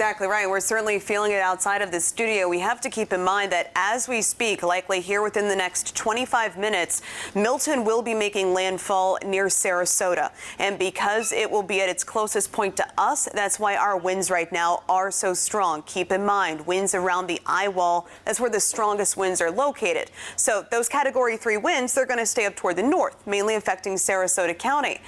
Exactly right. We're certainly feeling it outside of the studio. We have to keep in mind that as we speak, likely here within the next 25 minutes, Milton will be making landfall near Sarasota. And because it will be at its closest point to us, that's why our winds right now are so strong. Keep in mind, winds around the eye wall, that's where the strongest winds are located. So those Category 3 winds, they're going to stay up toward the north, mainly affecting Sarasota County.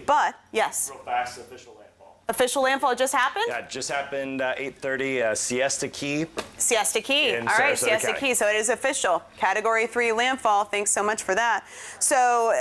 But, yes. Real fast, official landfall. Official landfall just happened? Yeah, it just happened 8:30, Siesta Key. Siesta Key. All right, Sarasota Siesta County. Key. So it is official. Category 3 landfall. Thanks so much for that. So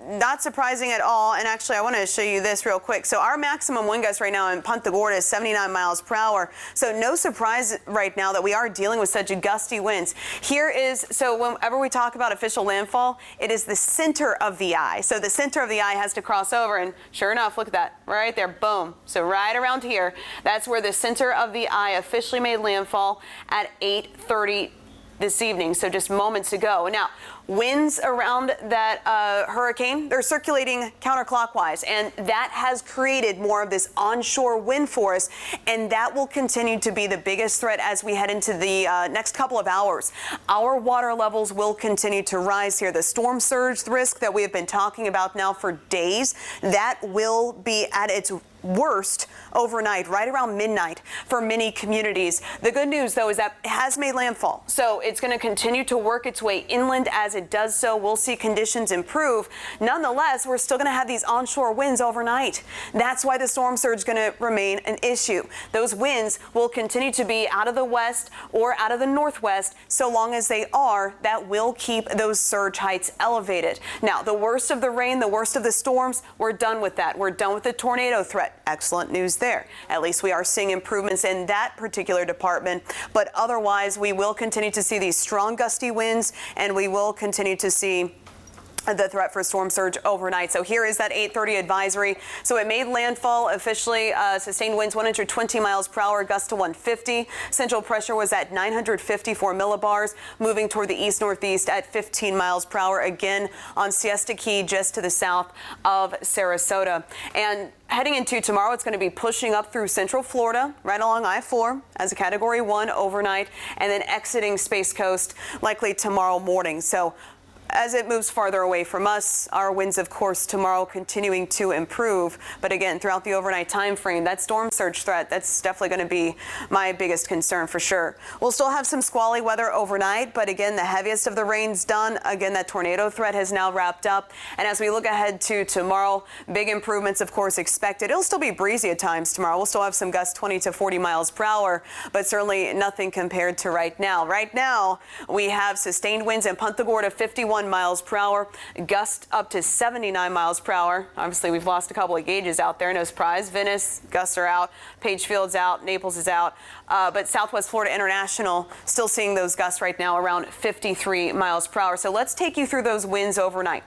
not surprising at all. And actually, I want to show you this real quick. So our maximum wind gust right now in Punta Gorda is 79 miles per hour. So no surprise right now that we are dealing with such gusty winds. Here is, so whenever we talk about official landfall, it is the center of the eye. So the center of the eye has to cross over. And sure enough, look at that right there. Boom. So right around here, that's where the center of the eye officially made landfall at 8:30 this evening, so just moments ago. Now, winds around that hurricane, they're circulating counterclockwise, and that has created more of this onshore wind for us, and that will continue to be the biggest threat as we head into the next couple of hours. Our water levels will continue to rise here. The storm surge risk that we have been talking about now for days, that will be at its worst overnight, right around midnight for many communities. The good news, though, is that it has made landfall. So it's going to continue to work its way inland. As it does so, we'll see conditions improve. Nonetheless, we're still going to have these onshore winds overnight. That's why the storm surge is going to remain an issue. Those winds will continue to be out of the west or out of the northwest. So long as they are, that will keep those surge heights elevated. Now, the worst of the rain, the worst of the storms, we're done with that. We're done with the tornado threat. Excellent news there. At least we are seeing improvements in that particular department. But otherwise, we will continue to see these strong gusty winds, and we will continue to see the threat for storm surge overnight. So here is that 8:30 advisory. So it made landfall officially. Sustained winds 120 miles per hour, gust to 150. Central pressure was at 954 millibars, moving toward the east-northeast at 15 miles per hour. Again on Siesta Key, just to the south of Sarasota. And heading into tomorrow, it's going to be pushing up through central Florida, right along I-4 as a Category 1 overnight, and then exiting Space Coast likely tomorrow morning. So as it moves farther away from us, our winds, of course, tomorrow continuing to improve. But again, throughout the overnight time frame, that storm surge threat, that's definitely going to be my biggest concern for sure. We'll still have some squally weather overnight, but again, the heaviest of the rain's done. Again, that tornado threat has now wrapped up. And as we look ahead to tomorrow, big improvements, of course, expected. It'll still be breezy at times tomorrow. We'll still have some gusts 20 to 40 miles per hour, but certainly nothing compared to right now. Right now, we have sustained winds in Punta Gorda, 51 miles per hour, gust up to 79 miles per hour. Obviously, we've lost a couple of gauges out there, no surprise. Venice, gusts are out, Pagefield's out, Naples is out, but Southwest Florida International still seeing those gusts right now around 53 miles per hour. So let's take you through those winds overnight.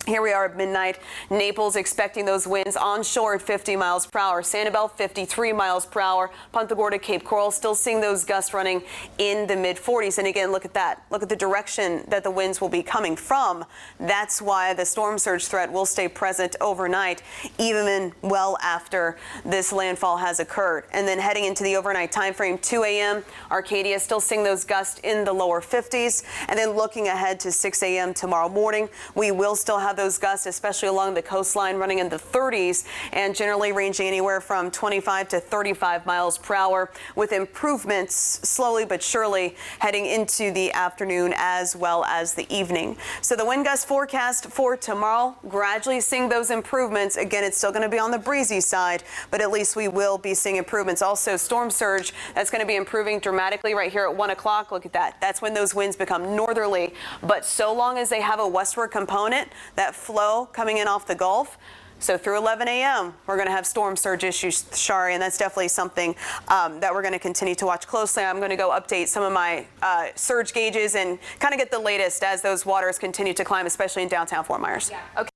Here we are at midnight. Naples expecting those winds onshore at 50 miles per hour. Sanibel 53 miles per hour. Punta Gorda, Cape Coral still seeing those gusts running in the mid-40s. And again, look at that. Look at the direction that the winds will be coming from. That's why the storm surge threat will stay present overnight, even well after this landfall has occurred. And then heading into the overnight time frame, 2 a.m., Arcadia still seeing those gusts in the lower 50s. And then looking ahead to 6 a.m. tomorrow morning, we will still have those gusts, especially along the coastline, running in the 30s and generally ranging anywhere from 25 to 35 miles per hour, with improvements slowly but surely heading into the afternoon as well as the evening. So the wind gust forecast for tomorrow, gradually seeing those improvements. Again, it's still going to be on the breezy side, but at least we will be seeing improvements. Also, storm surge, that's going to be improving dramatically right here at 1 o'clock. Look at that. That's when those winds become northerly. But so long as they have a westward component, that flow coming in off the Gulf. So through 11 a.m., we're going to have storm surge issues, Shari, and that's definitely something that we're going to continue to watch closely. I'm going to go update some of my surge gauges and kind of get the latest as those waters continue to climb, especially in downtown Fort Myers. Yeah. Okay.